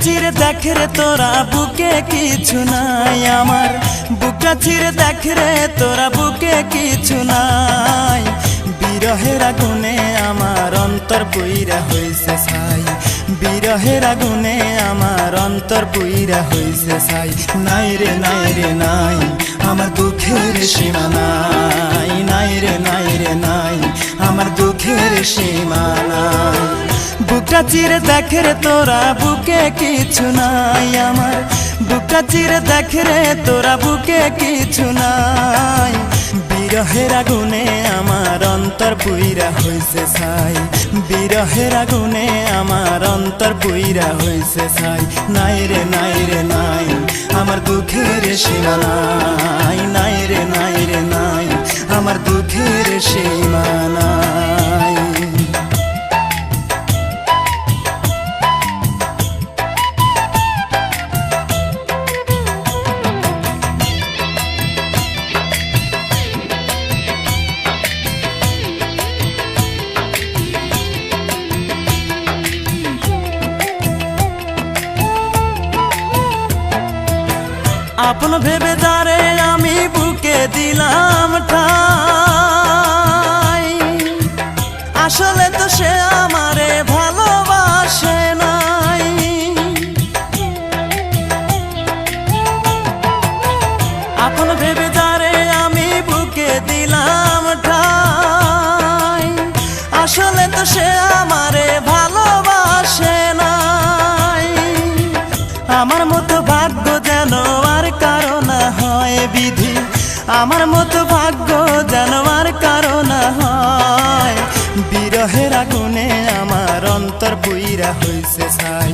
চিরে দেখ রে তোরা বুকে কিছু নাই আমার, বুকটা চিরে দেখ রে তোরা বুকে কিছু নাই। বিরহের আগুনে আমার অন্তর পুইরা হইছে ছাই, বিরহের আগুনে আমার অন্তর পুইরা হইছে ছাই। নাই রে নাই রে নাই আমার দুঃখের সীমা নাই, নাই রে নাই রে নাই আমার দুঃখের সীমা নাই। বুকটা চিরে দেখ রে তোরা বুকে কিছু নাই আমার, বুকটা চিরে দেখ রে তোরা বুকে কিছু নাই। বিরহের আগুনে আমার অন্তর পুইরা হইছে ছাই, বিরহের আগুনে আমার অন্তর পুইরা হইছে ছাই। নাই রে নাই রে নাই আমার দুঃখের সীমা নাই, নাই রে নাই রে নাই আমার দুঃখের সীমা নাই। আপন ভেবে যারে আমি বুকে দিলাম ঠাই, আসলে তো সে আমারে ভালোবাসে নাই। আপন ভেবে যারে আমি বুকে দিলাম ঠাই, আসলে তো সে আমারে ভালোবাসে নাই। আমার মতো ভাগ্য যেন আর কারো না হয় বিধি, আমার মতো ভাগ্য যেন আর কারো না হয়। বিরহের আগুনে আমার অন্তর পুইরা হইছে ছাই,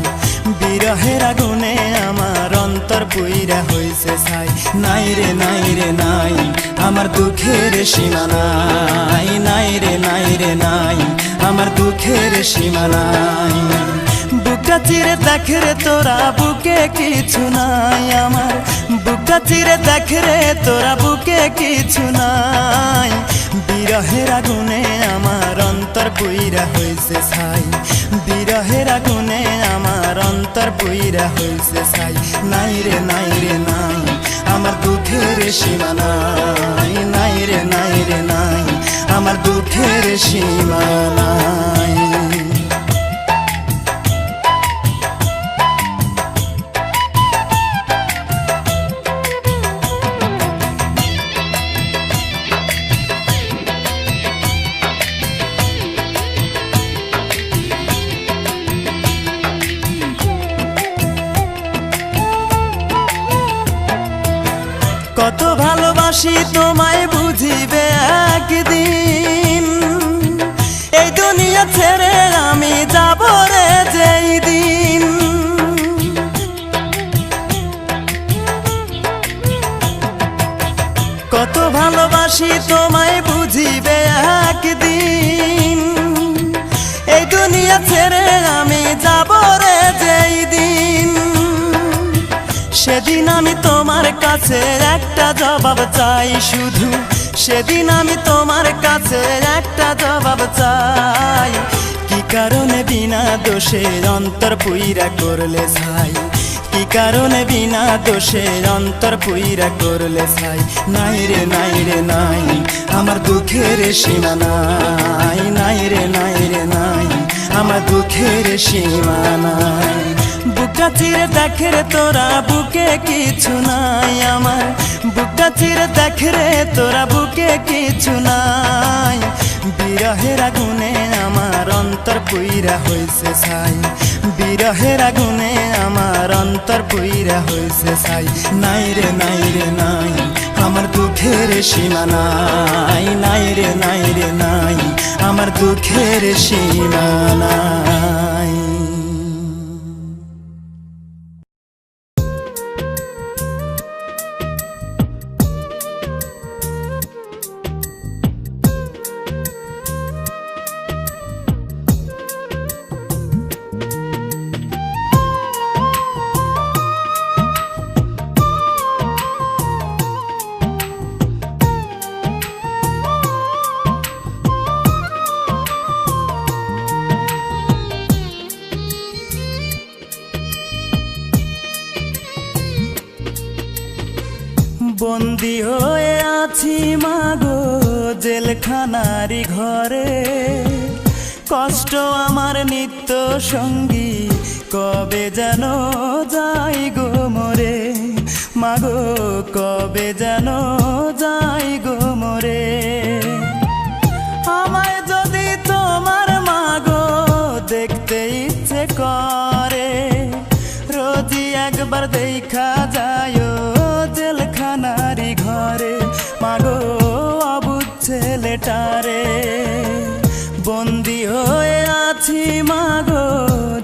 বিরহের আগুনে আমার অন্তর পুইরা হইছে ছাই। নাই রে নাই রে নাই আমার দুঃখের সীমা নাই, নাই রে নাই রে নাই আমার দুঃখের সীমা নাই। বুকটা চিরে দেখ রে তোরা বুকে কিছু নাই আমার, বুকটা চিরে দেখ রে তোরা বুকে কিছু নাই। বিরহের আগুনে আমার অন্তর পুইরা হইছে ছাই, বিরহের আগুনে আমার অন্তর পুইরা হইছে ছাই। নাই রে নাই রে নাই আমার দুঃখের সীমা নাই, নাই রে নাই রে নাই আমার দুঃখের সীমা নাই। কত ভালোবাসি তোমায় বুঝিবে একদিন, এই দুনিয়া ছেড়ে আমি যাব রে যেই দিন। কত ভালোবাসি তোমায় বুঝিবে একদিন, এই দুনিয়া ছেড়ে আমি যাব রে যেই দিন। সেদিন আমি তোমার কাছে একটা জবাব চাই শুধু, সেদিন আমি তোমার কাছে একটা জবাব চাই। কি কারণে বিনা দোষে অন্তর পুইরা করলে ছাই, কি কারণে বিনা দোষে অন্তর পুইরা করলে ছাই। নাই রে নাই রে নাই আমার দুঃখের সীমা নাই, নাই রে নাই রে নাই আমার দুঃখের সীমা নাই। বুকটা চিরে দেখ রে তোরা বুকে কিছু নাই আমার, বুকটা চিরে দেখ রে তোরা বুকে কিছু নাই। বিরহের আগুনে আমার অন্তর পুইরা হইছে ছাই, বিরহের আগুনে আমার অন্তর পুইরা হইছে ছাই। নাই রে নাই রে নাই আমার দুঃখের সীমা নাই, নাই রে নাই রে নাই আমার দুঃখের সীমা নাই। বন্দি হয়ে আছি মাগো জেলখানারি ঘরে, কষ্ট আমার নিত্য সঙ্গী, কবে যেন যাই গো মরে, মাগো কবে যেন যাই গো মরে। আমায় যদি তোমার মাগো দেখতে ইচ্ছে করে, রোজই একবার দেখা যায় জেলখানারি ঘরে, মাগো অবুঝ ছেলেটারে। বন্দি হয়ে আছি মাগো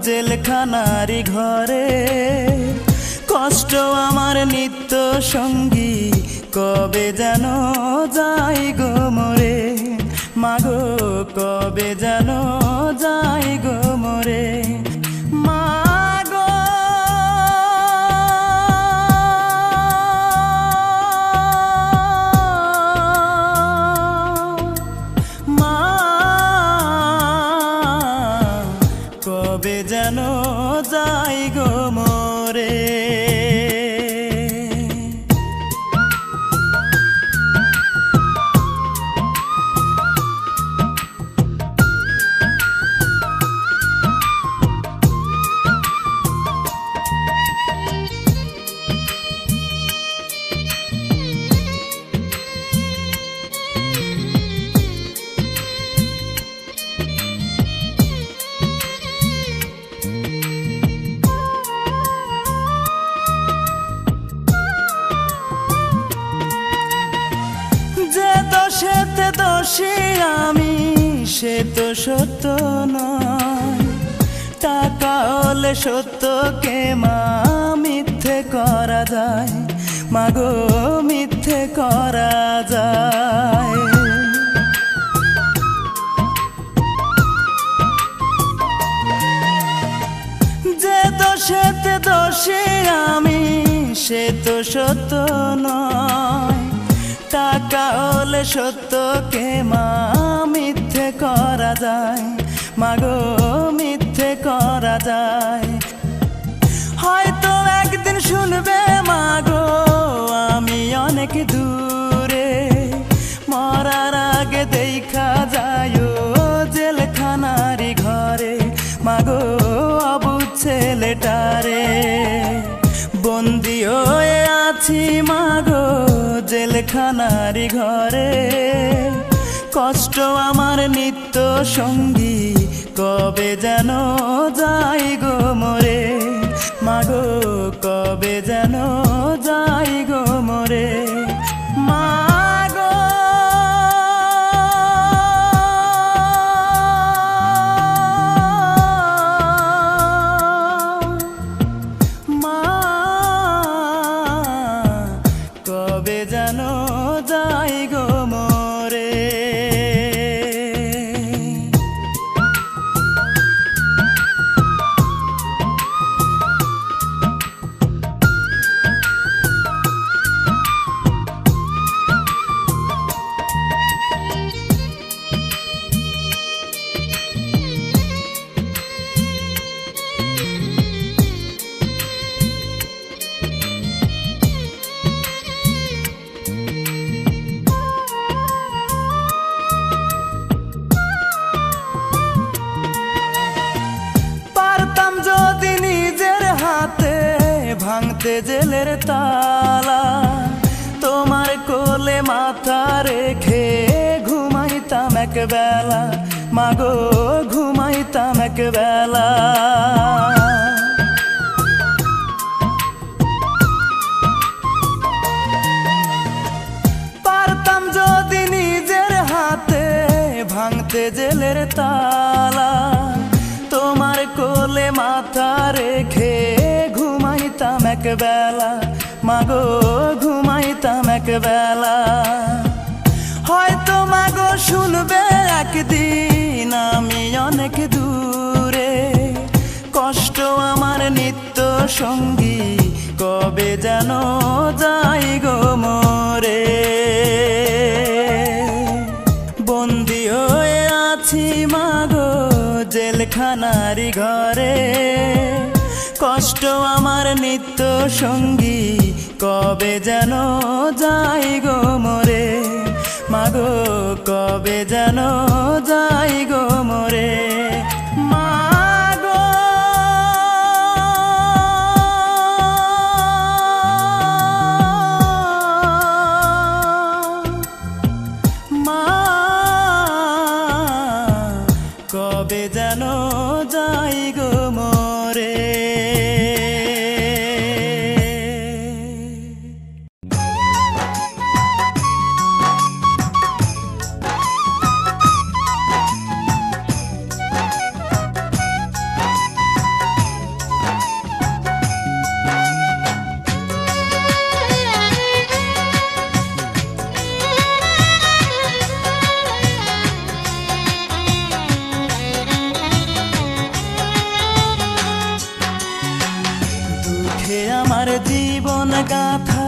জেলখানারি ঘরে, কষ্ট আমার নিত্য সঙ্গী, কবে যেন যাই গো মরে, মাগো কবে যেন যাই গো মরে। মাগো মা কবে যেন যাই গো মরে। সেতে দোষী আমি, সে তো সত্য নয়, টাকা হলে সত্যকে মা মিথ্যে করা যায়, মাগো মিথ্যে করা যায়। যে দোষেতে দোষী আমি, সে তো সত্য নয়, টাকা হলে সত্যকে মা মিথ্যে করা যায়, মাগো মিথ্যে করা যায়। হয়তো একদিন শুনবে মাগো আমি অনেক দূরে, মরার আগে দেখা যায় জেলখানারি ঘরে, মাগো অবুঝ ছেলেটারে। বন্দি হয়ে আছি মাগো জেলখানারি ঘরে, কষ্ট আমার নিত্য সঙ্গী, কবে যেন যাই গো মরে, মাগো কবে যেন যাই গো মরে। মাগো কবে যেন যাই গো মরে। ভাঙতে জেলের তালা, তোমার কোলে মাথা রেখে ঘুমাইতাম এক বেলা, মাগো ঘুমাইতাম এক বেলা। পারতাম যদি নিজের হাতে ভাঙতে জেলের তালা, তোমার কোলে মাথা রেখে ঘুমাইতাম এক বেলা, মাগো ঘুমাইতাম এক বেলা। হয়তো মাগো শুনবে একদিন আমি অনেক দূরে, কষ্ট আমার নিত্য সঙ্গী, কবে যেন যাই গো মরে। বন্দি হয়ে আছি মাগো জেলখানারি ঘরে, কষ্ট আমার নিত্য সঙ্গী, কবে যেন যাই গো মরে, মাগো কবে যেন যাই গো মরে। মাগো মা কবে যেন যাই গো মরে। আমার জীবন গাথা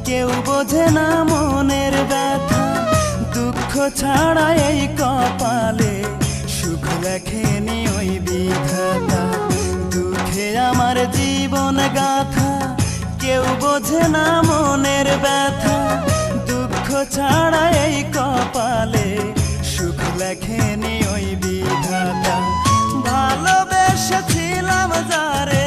কেউ বোঝে না মনের ব্যথা, দুঃখ ছাড়া এই কপালে সুখ লেখেনি ওই বিধাতা। দুঃখে আমার জীবন গাথা কেউ বোঝে না মনের ব্যথা, দুঃখ ছাড়া এই কপালে সুখ লেখেনি ওই বিধাতা। ভালোবেসেছিলাম যারে,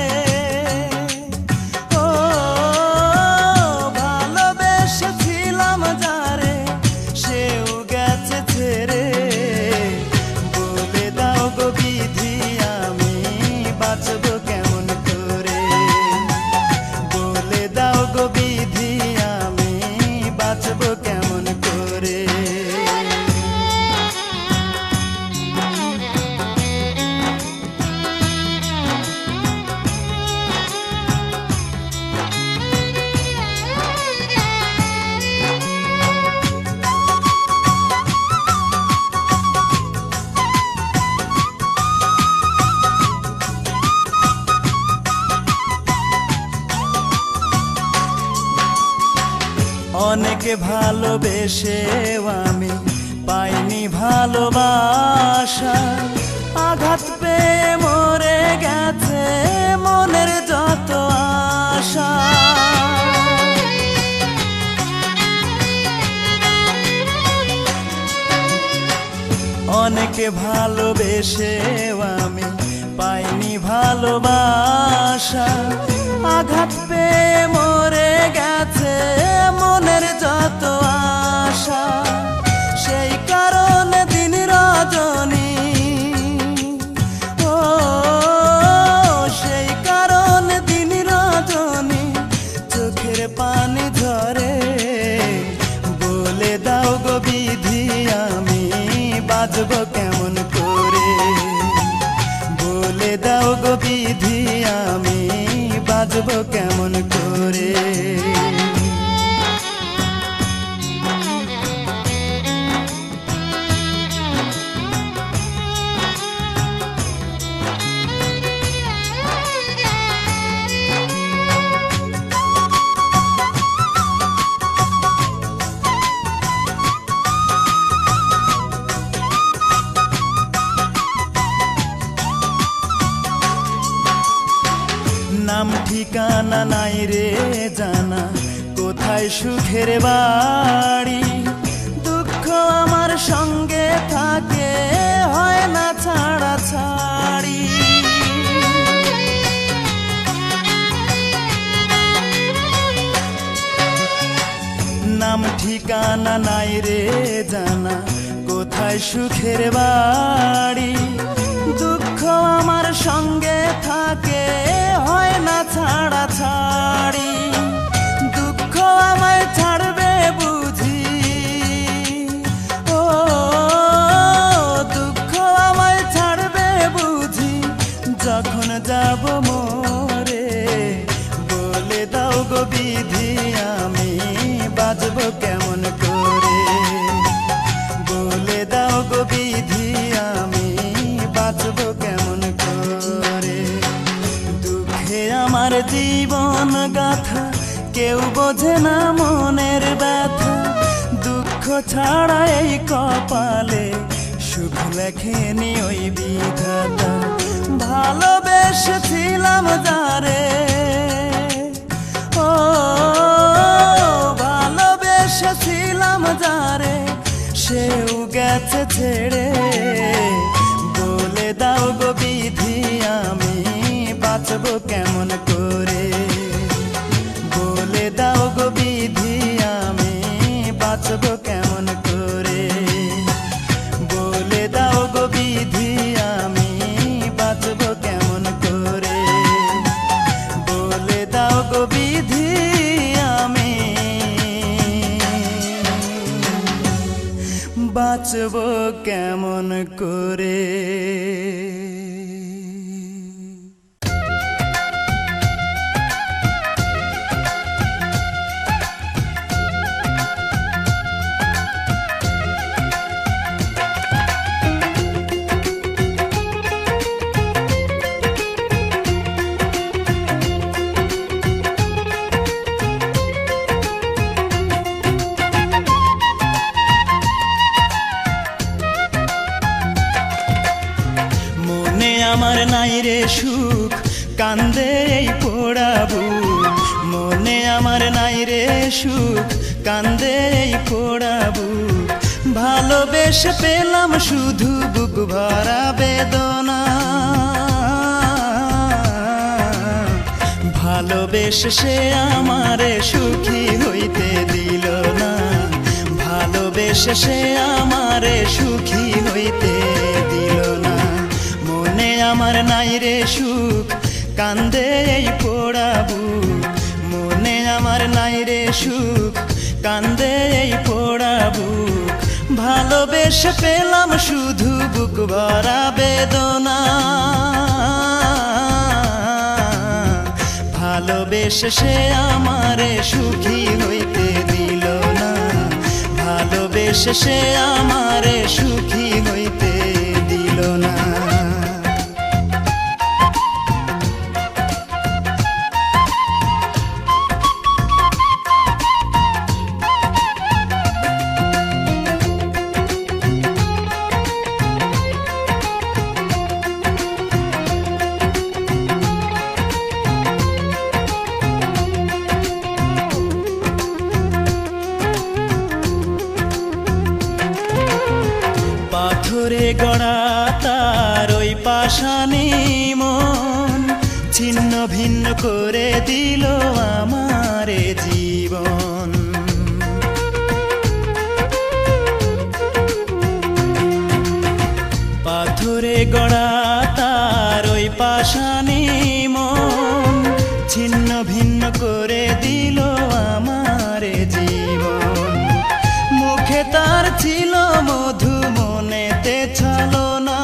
অনেকে ভালোবেসেও আমি পাইনি ভালোবাসা, আঘাত পেয়ে মরে গেছে মনের যত আশা। অনেকে ভালোবেসেও আমি পাইনি ভালোবাসা, আঘাত পেয়ে মরে গেছে মনের যত আশা। সেই কারণে দিন রজনী, ও সেই কারণে দিন রজনী চোখের পানি ঝরে। বলে দাও গো বিধি আমি বাঁচব কেমন করে, বলে দাও গো বিধি আমি বাঁচব কেমন করে। নাম ঠিকানা নাই রে জানা, কোথায় সুখের বাড়ি। দুঃখ আমার সঙ্গে থাকে হয় না ছাড়া ছাড়ি। নাম ঠিকানা নাই রে জানা, কোথায় সুখের বাড়ি। দুঃখ আমার সঙ্গে থাকে হয় না ছাড়া ছাড়ি। দুঃখ আমায় ছাড়বে বুঝি, ও দুঃখ আমায় ছাড়বে বুঝি যখন যাব মরে। বলে দাও গো বিধি আমি বাঁচব কেমন করে, বলে দাও গো বিধি আমি বাঁচব কেমন করে। দুঃখে আমার জীবন গাথা কেউ বোঝে না মনের ব্যথা, দুঃখ ছাড়া এই কপালে সুখ লেখেনি ওই বিধাতা। ভালোবেসেছিলাম যারে, ও ভালোবেসেছিলাম যারে, সেও গেছে ছেড়ে। বলে দাও গো বিধি আমি বাঁচবো কেমন করে, বলে দাও গো বিধি আমি বাঁচবো কেমন করে, বলে দাও গো বিধি আমি বাঁচবো কেমন করে, বলে দাও গো বিধি আমি বাঁচবো কেমন করে। আমার নাই রে সুখ কান্দে এই পোড়া বুক, মনে আমার নাই রে সুখ কান্দে এই পোড়া বুক। ভালোবেসে পেলাম শুধু বুক ভরা বেদনা, ভালোবেসে সে আমারে সুখী হইতে দিল না, ভালোবেসে সে আমারে সুখী হইতে দিল না। মনে আমার নাই রে সুখ কান্দে এই পোড়া বুক, মনে আমার নাই রে সুখ কান্দে এই পোড়া বুক। ভালোবেসে পেলাম শুধু বুক ভরা বেদনা, ভালোবেসে সে আমারে সুখী হইতে দিল না, ভালোবেসে সে আমারে সুখী হইতে দিল না। পাথরে গড়া তার ওই পাষাণী মন ছিন্ন ভিন্ন করে দিল আমারে জীবন। পাথরে গড়া তার ওই পাষাণী মন ছিন্ন ভিন্ন করে দিল আমারে জীবন। মুখে তার ছিল মধু মনেতে ছলনা,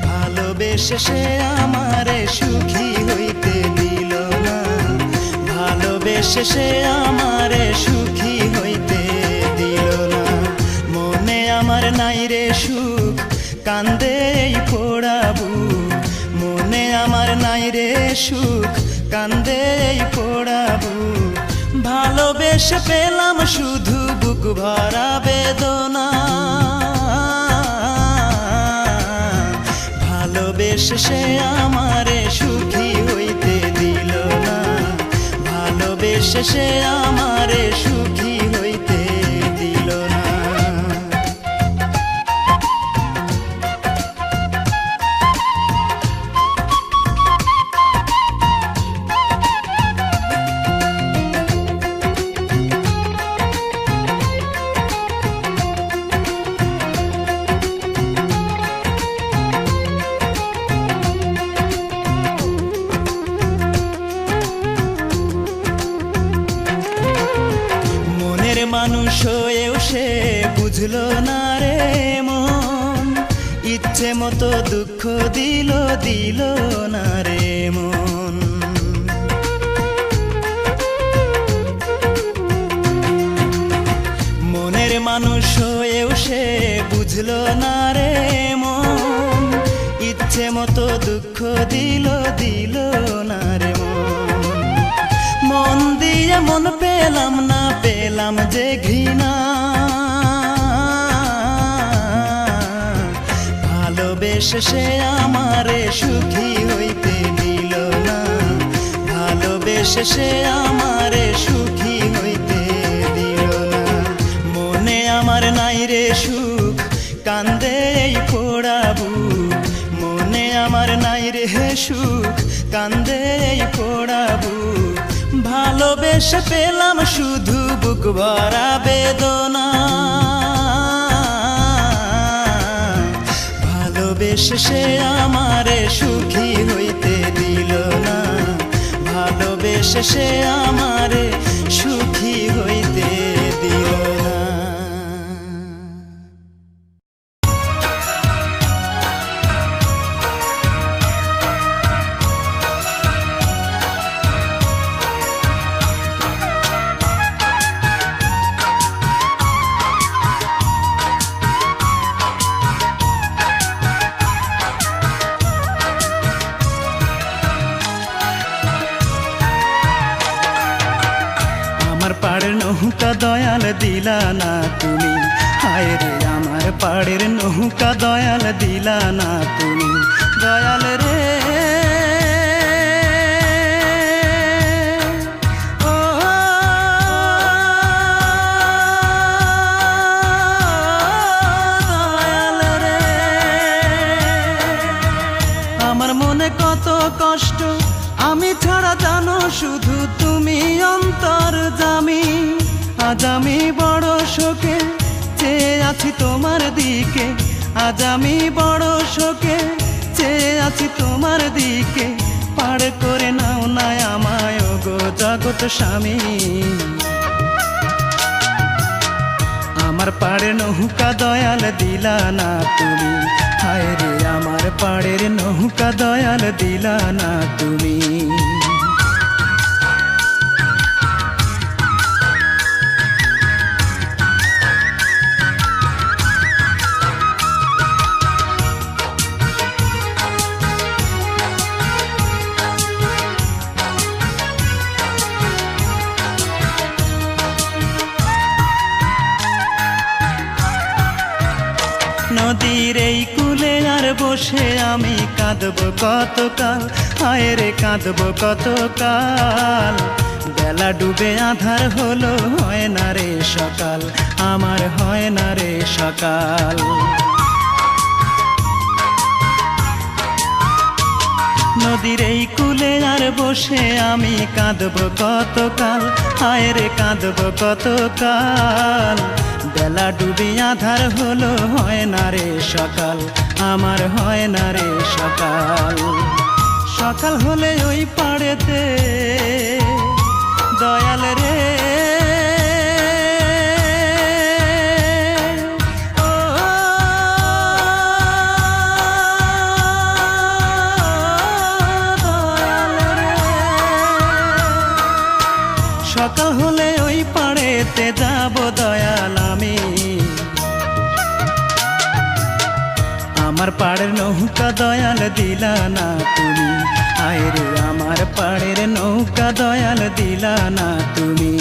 ভালোবেসে সে আমারে সুখী হইতে দিল না, ভালোবেসে সে আমারে সুখী হইতে দিল না। মনে আমার নাই রে সুখ কান্দে এই পোড়া বুক, মনে আমার নাই রে সুখ কান্দে এই পোড়া বুক। ভালোবেসে পেলাম শুধু বুক ভরা বেদনা, ভালোবেসে সে আমারে সুখী হইতে দিল না, ভালোবেসে সে আমারে সুখী হইতে দিল না। মানুষ হয়েও সে বুঝলো না রে মন, ইচ্ছে মতো দুঃখ দিল দিল না রে মন। মনের মানুষ হয়েও সে বুঝলো না রে মন, ইচ্ছে মতো দুঃখ দিল দিল না রে মন। মন দিয়ে মন পেলাম না, পেলাম যে ঘৃণা, ভালোবেসে সে আমারে সুখী হইতে দিল না, ভালোবেসে সে আমারে সুখী হইতে দিল না। মনে আমার নাই রে সুখ, কান্দে এই পোড়া বুক, মনে আমার নাই রে সুখ, কান্দে এই পোড়া বুক। ভালোবেসে পেলাম শুধু বুক ভরা বেদনা, ভালোবেসে সে আমারে সুখী হইতে দিল না, ভালোবেসে সে আমারে সুখী হইতে দিল না। আমার পাড়ের নৌকা দয়াল দিলা না তুমি, হায় রে আমার পাড়ের নৌকা দয়াল দিলা না তুমি, দয়াল রে ও দয়াল রে। আমার মনে কত কষ্ট, আমি ছাড়া জানো শুধু তুমি অন্তর্যামী। আজ আমি বড় শোকে চেয়ে আছি তোমার দিকে, আজ আমি বড় শোকে চেয়ে আছি তোমার দিকে। পার করে নাও না আমায় গো জগৎ স্বামী, আমার পাড়ের নৌকা দয়াল দিলা না তুমি, হায় রে আমার পাড়ের নৌকা দয়াল দিলা না তুমি। নদীর এই কূলে আর বসে আমি কাঁদব কতকাল, হায় রে কাঁদব কতকাল। বেলা ডুবে আধার হলো, হয় না রে সকাল, আমার হয় না রে সকাল। নদীর এই কূলে আর বসে আমি কাঁদব কতকাল, হায় রে কাঁদব কতকাল। বেলা ডুবে আধার হলো, হয় না রে সকাল, আমার হয় না রে সকাল। সকাল হলে ওই পাড়েতে দয়াল রে সকাল হলে ওই পাড়েতে যাব দয়াল আমি, আমার পাড়ের নৌকা দয়াল দিলা না তুমি, হায় রে আমার পাড়ের নৌকা দয়াল দিলা না তুমি।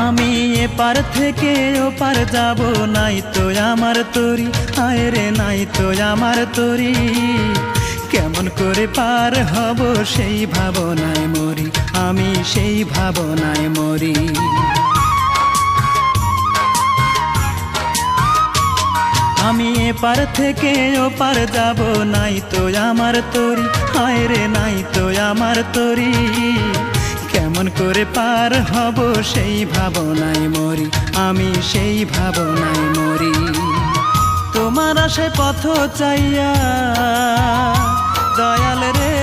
আমি এপার থেকে ওপার যাব, নাই তো আমার তরি, হায় রে নাই তো আমার তরি। কেমন করে পার হব সেই ভাবনায় মরি, আমি সেই ভাবনায় মরি। আমি এপার থেকে ওপার যাব, নাই তো আমার তরি, হায় রে নাই তো আমার তরি। কেমন করে পার হব সেই ভাবনায় মরি, আমি সেই ভাবনায় মরি। তোমার আশায় পথ চাইয়া দয়াল রে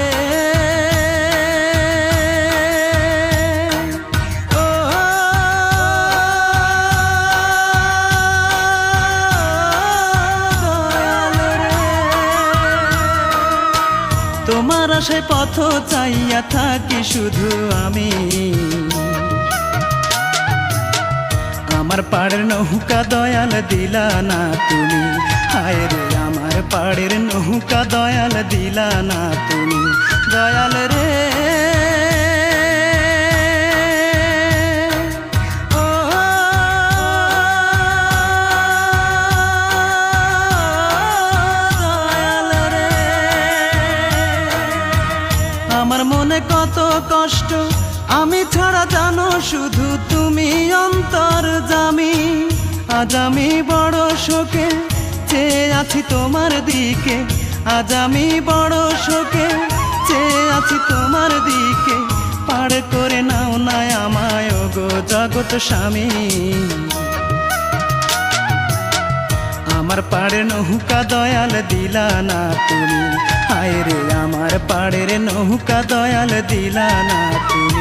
তোমার আশায় পথ চাইয়া থাকি শুধু আমি। আমার পাড়ের নৌকা দয়াল দিলা না তুমি, হায় রে আমার পাড়ের নৌকা দয়াল দিলা না তুমি, দয়াল রে। ও দয়াল রে, আমার মনে কত কষ্ট, আমি ছাড়া জানো শুধু তুমি অন্তর্যামী। আজ আমি বড় শোকে চেয়ে আছি তোমার দিকে, আজ আমি বড় শোকে চেয়ে আছি তোমার দিকে, পার করে নাও না আমায় গো জগৎ স্বামী। আমার পাড়ের নৌকা দয়াল দিলা না তুমি, হায় রে আমার পাড়ের নৌকা দয়াল দিলা না তুমি।